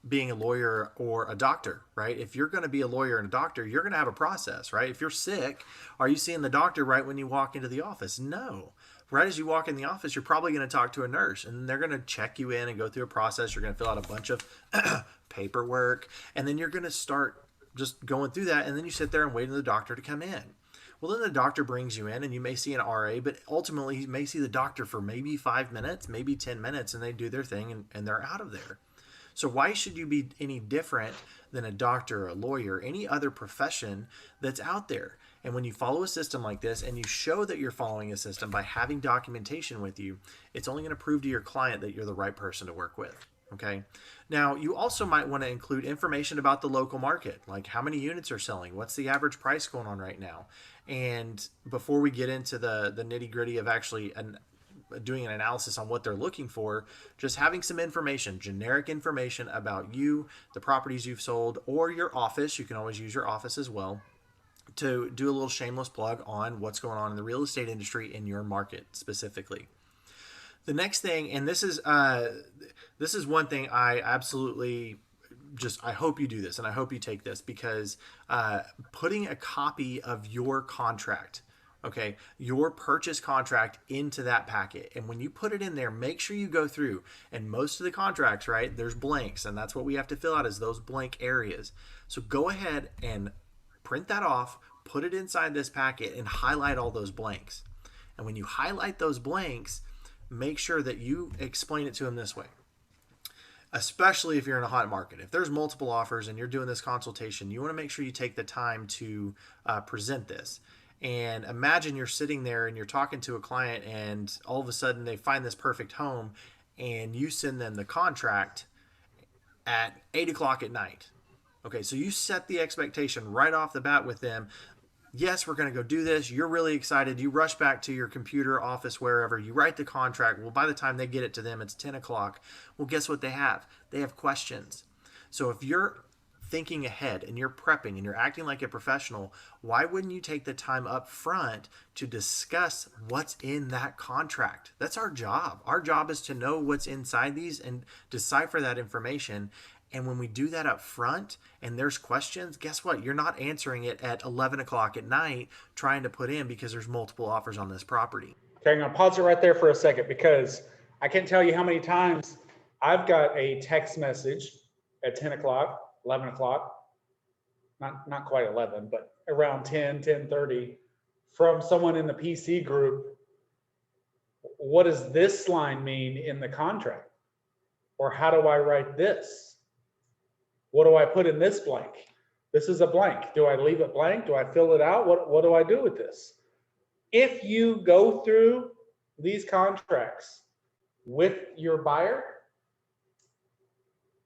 being a lawyer or a doctor, right? If you're going to be a lawyer and a doctor, you're going to have a process, right? If you're sick, are you seeing the doctor right when you walk into the office? No. Right as you walk in the office, you're probably going to talk to a nurse, and they're going to check you in and go through a process. You're going to fill out a bunch of paperwork, and then you're going to start just going through that, and then you sit there and wait for the doctor to come in. Well, then the doctor brings you in, and you may see an RA, but ultimately you may see the doctor for maybe 5 minutes, maybe 10 minutes, and they do their thing, and they're out of there. So why should you be any different than a doctor or a lawyer, any other profession that's out there? And when you follow a system like this and you show that you're following a system by having documentation with you, it's only going to prove to your client that you're the right person to work with. Okay. Now, you also might want to include information about the local market, like how many units are selling, what's the average price going on right now. And before we get into the nitty gritty of actually doing an analysis on what they're looking for, just having some information, generic information about you, the properties you've sold, or your office. You can always use your office as well, to do a little shameless plug on what's going on in the real estate industry in your market specifically. The next thing, and this is one thing I absolutely I hope you do this, and I hope you take this, because putting a copy of your contract, okay, your purchase contract into that packet. And when you put it in there, make sure you go through, and most of the contracts, right, there's blanks, and that's what we have to fill out, is those blank areas. So go ahead and print that off, put it inside this packet, and highlight all those blanks. And when you highlight those blanks, make sure that you explain it to them this way. Especially if you're in a hot market. If there's multiple offers and you're doing this consultation, you want to make sure you take the time to present this. And imagine you're sitting there and you're talking to a client, and all of a sudden they find this perfect home, and you send them the contract at 8 o'clock at night. Okay, so you set the expectation right off the bat with them. Yes, we're going to go do this. You're really excited. You rush back to your computer, office, wherever. You write the contract. Well, by the time they get it to them, it's 10 o'clock. Well, guess what they have? They have questions. So if you're thinking ahead and you're prepping and you're acting like a professional, why wouldn't you take the time up front to discuss what's in that contract? That's our job. Our job is to know what's inside these and decipher that information And when we do that up front and there's questions, guess what? You're not answering it at 11 o'clock at night trying to put in because there's multiple offers on this property. Okay, I'm gonna pause it right there for a second because I can't tell you how many times I've got a text message at 10 o'clock, 11 o'clock, not quite 11, but around 10, 10:30 from someone in the PC group. What does this line mean in the contract? Or how do I write this? What do I put in this blank? This is a blank. Do I leave it blank? Do I fill it out? What do I do with this? If you go through these contracts with your buyer,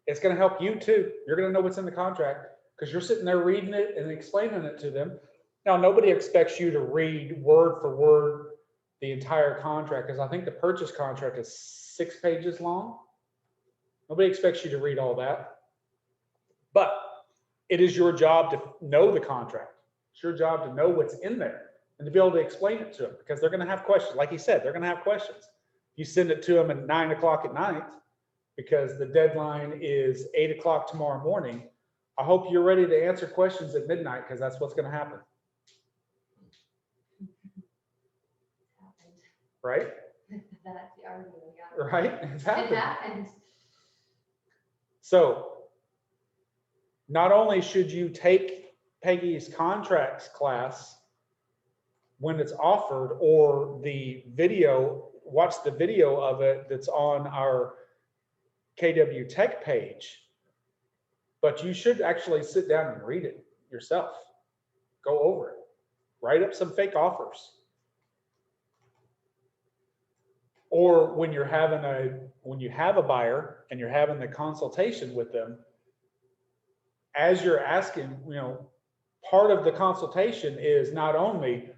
it's going to help you too. You're going to know what's in the contract because you're sitting there reading it and explaining it to them. Now, nobody expects you to read word for word the entire contract because I think the purchase contract is 6 pages long. Nobody expects you to read all that. But it is your job to know the contract. It's your job to know what's in there and to be able to explain it to them because they're going to have questions. Like he said, they're going to have questions. You send it to them at 9 o'clock at night because the deadline is 8 o'clock tomorrow morning. I hope you're ready to answer questions at midnight because that's what's going to happen. Right? That's the argument we got. Right? It's happened. It happened. So not only should you take Peggy's contracts class when it's offered or the video, watch the video of it that's on our KW Tech page, but you should actually sit down and read it yourself. Go over it. Write up some fake offers. Or when you're when you have a buyer and you're having the consultation with them, as you're asking, part of the consultation is not only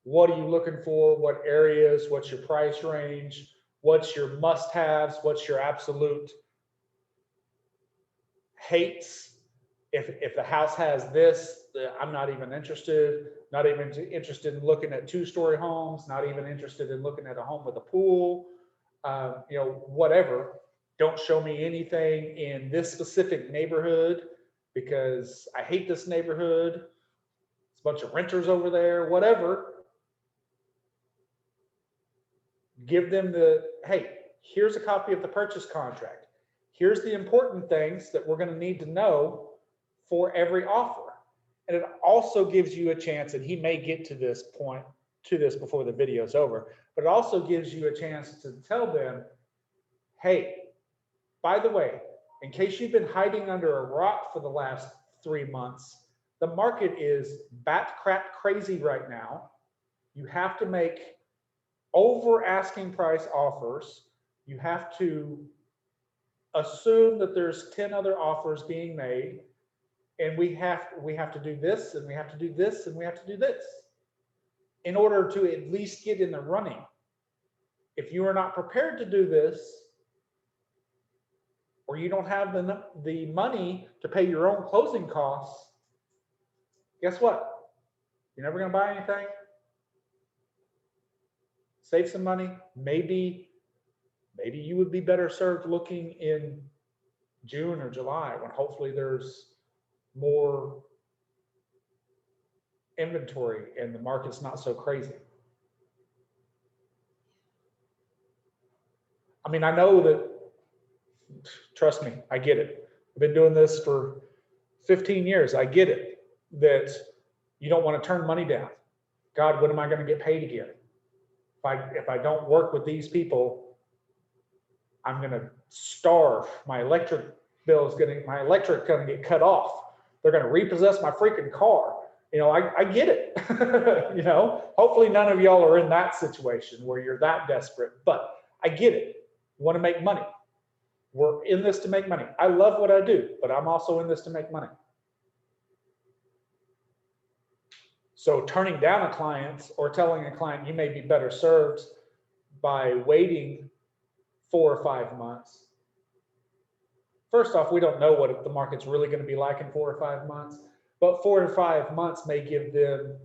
what are you looking for, what areas, what's your price range, what's your must-haves, what's your absolute hates. If the house has this, I'm not even interested, not even interested in looking at 2-story homes, not even interested in looking at a home with a pool, whatever. Don't show me anything in this specific neighborhood because I hate this neighborhood. It's a bunch of renters over there, whatever. Give them hey, here's a copy of the purchase contract. Here's the important things that we're going to need to know for every offer. And it also gives you a chance, and he may get to this point, before the video is over, but it also gives you a chance to tell them, hey, by the way, in case you've been hiding under a rock for the last 3 months, the market is bat crap crazy right now. You have to make over asking price offers. You have to assume that there's 10 other offers being made. And we have to do this, and we have to do this, and we have to do this in order to at least get in the running. If you are not prepared to do this, or you don't have the money to pay your own closing costs, guess what? You're never going to buy anything. Save some money. Maybe you would be better served looking in June or July when hopefully there's more inventory and the market's not so crazy. I mean, I know that, trust me, I get it. I've been doing this for 15 years. I get it that you don't want to turn money down. God, when am I going to get paid again? If I don't work with these people, I'm going to starve. My electric going to get cut off. They're going to repossess my freaking car. I get it. Hopefully none of y'all are in that situation where you're that desperate, but I get it. You want to make money. We're in this to make money. I love what I do, but I'm also in this to make money. So turning down a client or telling a client you may be better served by waiting 4 or 5 months. First off, we don't know what the market's really going to be like in 4 or 5 months, but 4 or 5 months may give them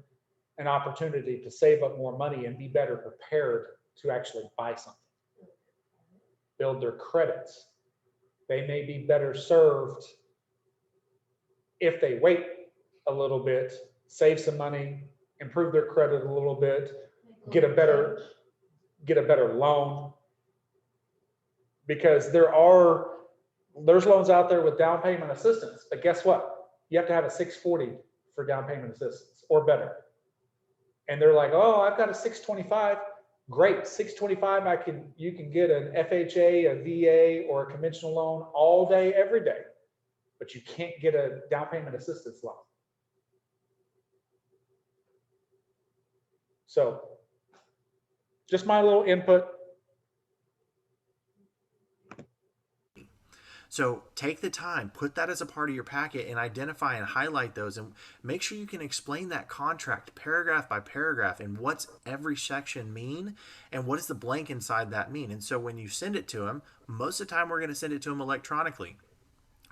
an opportunity to save up more money and be better prepared to actually buy something, build their credits. they may be better served if they wait a little bit, save some money, improve their credit a little bit, get a better loan. Because there's loans out there with down payment assistance, but guess what? You have to have a 640 for down payment assistance or better. And they're like, oh, I've got a 625. Great, 625, you can get an FHA, a VA, or a conventional loan all day, every day, but you can't get a down payment assistance loan. So, just my little input. So take the time, put that as a part of your packet and identify and highlight those, and make sure you can explain that contract paragraph by paragraph and what's every section mean and what does the blank inside that mean. And so when you send it to them, most of the time we're going to send it to them electronically.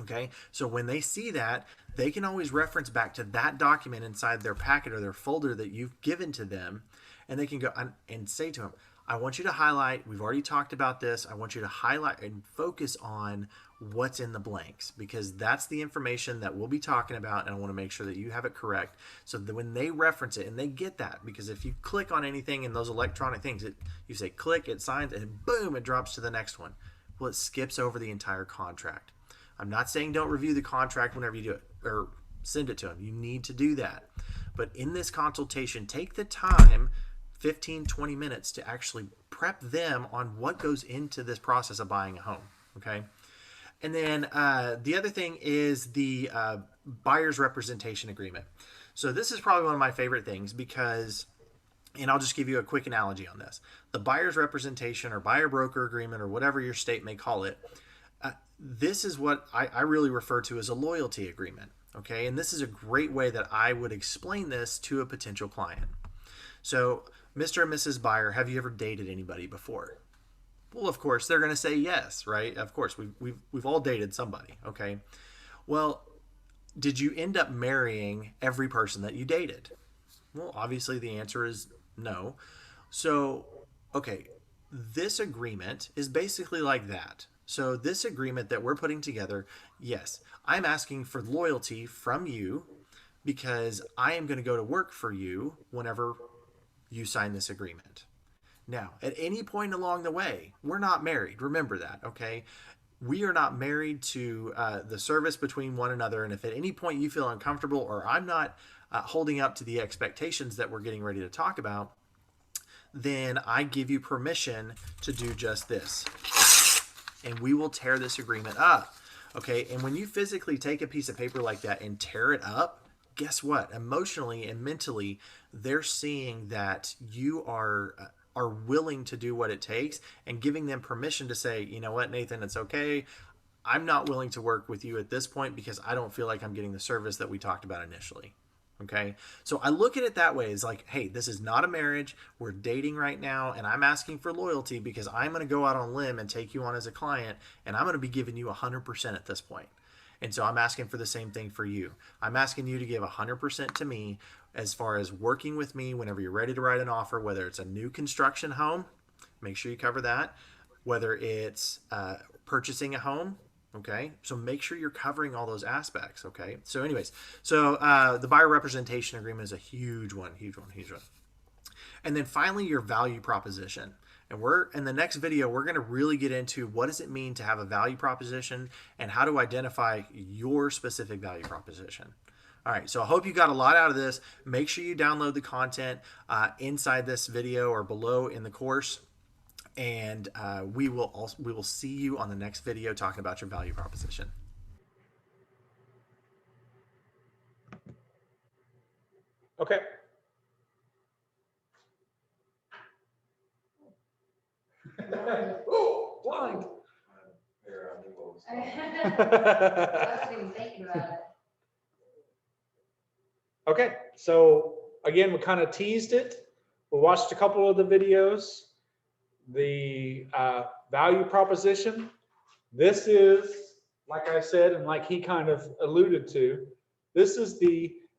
Okay, so when they see that, they can always reference back to that document inside their packet or their folder that you've given to them, and they can go and say to them, I want you to highlight, we've already talked about this, I want you to highlight and focus on what's in the blanks, because that's the information that we'll be talking about, and I want to make sure that you have it correct so that when they reference it and they get that, because if you click on anything in those electronic things, you say click, it signs, and boom, it drops to the next one. Well, it skips over the entire contract. I'm not saying don't review the contract whenever you do it or send it to them. You need to do that. But in this consultation, take the time, 15, 20 minutes, to actually prep them on what goes into this process of buying a home. Okay. And then the other thing is the buyer's representation agreement. So this is probably one of my favorite things because, and I'll just give you a quick analogy on this. The buyer's representation or buyer broker agreement, or whatever your state may call it, this is what I really refer to as a loyalty agreement. Okay. And this is a great way that I would explain this to a potential client. So, Mr. and Mrs. Buyer, have you ever dated anybody before? Well, of course, they're going to say yes, right? Of course, we've all dated somebody, okay? Well, did you end up marrying every person that you dated? Well, obviously the answer is no. So, okay, this agreement is basically like that. So this agreement that we're putting together, yes, I'm asking for loyalty from you because I am going to go to work for you whenever you sign this agreement. Now, at any point along the way, we're not married. Remember that, okay? We are not married to the service between one another. And if at any point you feel uncomfortable or I'm not holding up to the expectations that we're getting ready to talk about, then I give you permission to do just this. And we will tear this agreement up, okay? And when you physically take a piece of paper like that and tear it up, guess what? Emotionally and mentally, they're seeing that you are willing to do what it takes and giving them permission to say, you know what, Nathan, it's okay. I'm not willing to work with you at this point because I don't feel like I'm getting the service that we talked about initially. Okay. So I look at it that way. It's like, hey, this is not a marriage. We're dating right now. And I'm asking for loyalty because I'm going to go out on a limb and take you on as a client. And I'm going to be giving you 100% at this point. And so I'm asking for the same thing for you. I'm asking you to give 100% to me as far as working with me whenever you're ready to write an offer, whether it's a new construction home, make sure you cover that. Whether it's purchasing a home, okay? So make sure you're covering all those aspects, okay? So anyways, so the buyer representation agreement is a huge one. And then finally, your value proposition. And in the next video, we're going to really get into what does it mean to have a value proposition and how to identify your specific value proposition. All right, so I hope you got a lot out of this. Make sure you download the content inside this video or below in the course. And we will see you on the next video talking about your value proposition. Okay. Oh, blind. There, I knew what was I coming. wasn't even thinking about it. Okay, so again, we kind of teased it. We watched a couple of the videos. The value proposition. This is, like I said, and like he kind of alluded to, this is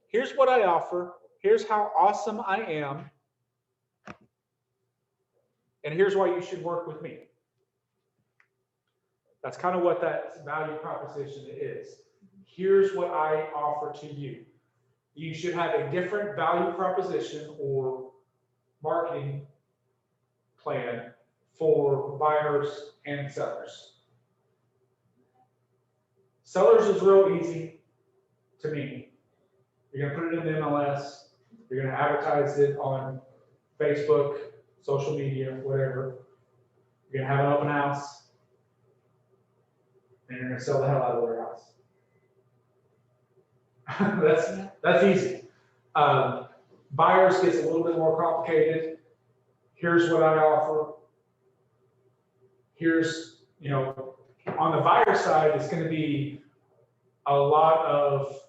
here's what I offer. Here's how awesome I am. And here's why you should work with me. That's kind of what that value proposition is. Here's what I offer to you. You should have a different value proposition or marketing plan for buyers and sellers. Sellers is real easy to me. You're gonna put it in the MLS, you're gonna advertise it on Facebook, social media, whatever. You're gonna have an open house, and you're gonna sell the hell out of their house. That's easy. Buyers gets a little bit more complicated. Here's what I offer. Here's, on the buyer side, it's going to be a lot of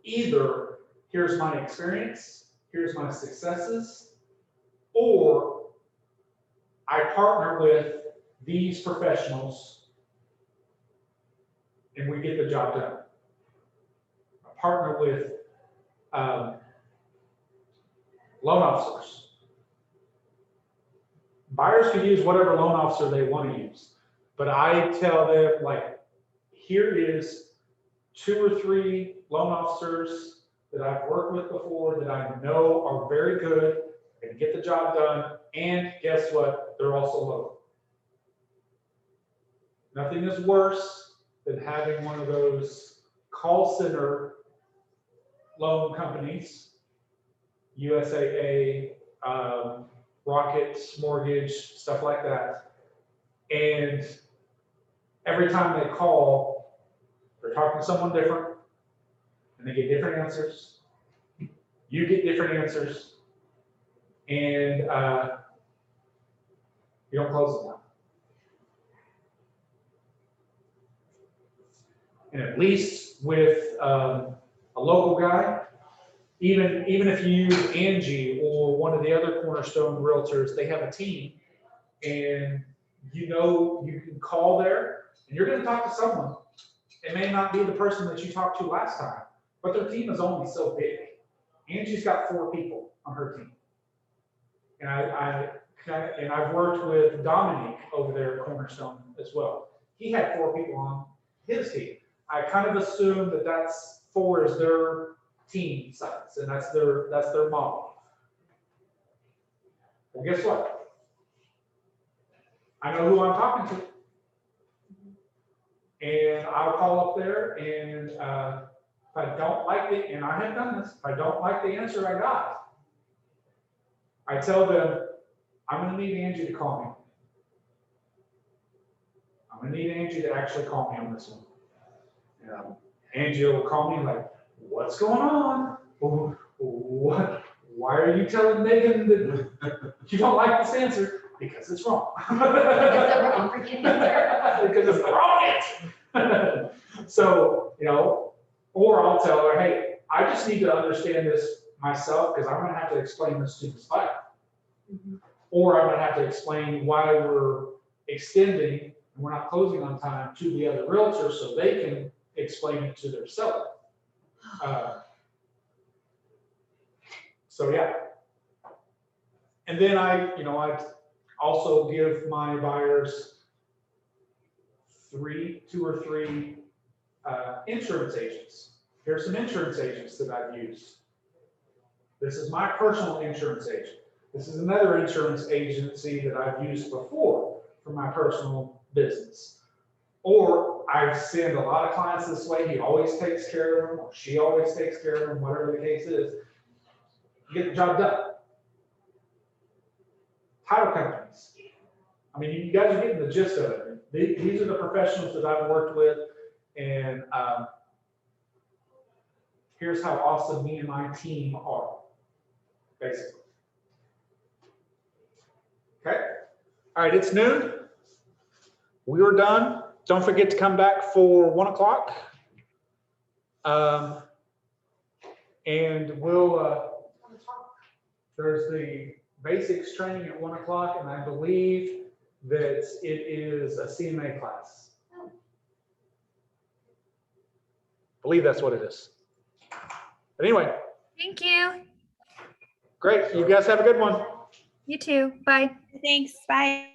either here's my experience, here's my successes, or I partner with these professionals and we get the job done. I partner with loan officers. Buyers can use whatever loan officer they want to use, but I tell them, like, here is 2 or 3 loan officers that I've worked with before that I know are very good and get the job done, and guess what? They're also local. Nothing is worse than having one of those call center loan companies, USAA, Rockets, Mortgage, stuff like that. And every time they call, they're talking to someone different, and they get different answers. You get different answers, and you don't close them. And at least with a local guy, even if you use Angie or one of the other Cornerstone realtors, they have a team, and you can call there and you're going to talk to someone. It may not be the person that you talked to last time, but their team is only so big. Angie's got 4 people on her team. And I've worked with Dominique over there at Cornerstone as well. He had 4 people on his team. I kind of assume that that's 4 is their team size, and that's their model. Well, guess what? I know who I'm talking to. And I'll call up there, and if I don't like it, and I have done this, if I don't like the answer I got, I tell them, I'm going to need Angie to call me. I'm going to need Angie to actually call me on this one. Angie will call me like, what's going on? What? Why are you telling Megan that you don't like this answer? Because it's wrong. Because it's the wrong answer. So, or I'll tell her, hey, I just need to understand this myself because I'm going to have to explain this to this buyer. Or I'm going to have to explain why we're extending and we're not closing on time to the other realtor so they can explain it to their seller. So yeah. And then I also give my buyers 2 or 3 insurance agents. Here's some insurance agents that I've used. This is my personal insurance agent. This is another insurance agency that I've used before for my personal business. Or I send a lot of clients this way. He always takes care of them, or she always takes care of them, whatever the case is. You get the job done. Title companies. I mean, you guys are getting the gist of it. These are the professionals that I've worked with, and here's how awesome me and my team are, basically. Okay? All right, it's noon. We are done. Don't forget to come back for 1 o'clock. And there's the basics training at 1 o'clock, and I believe that it is a CMA class. I believe that's what it is. But anyway. Thank you. Great. You guys have a good one. You too. Bye. Thanks. Bye.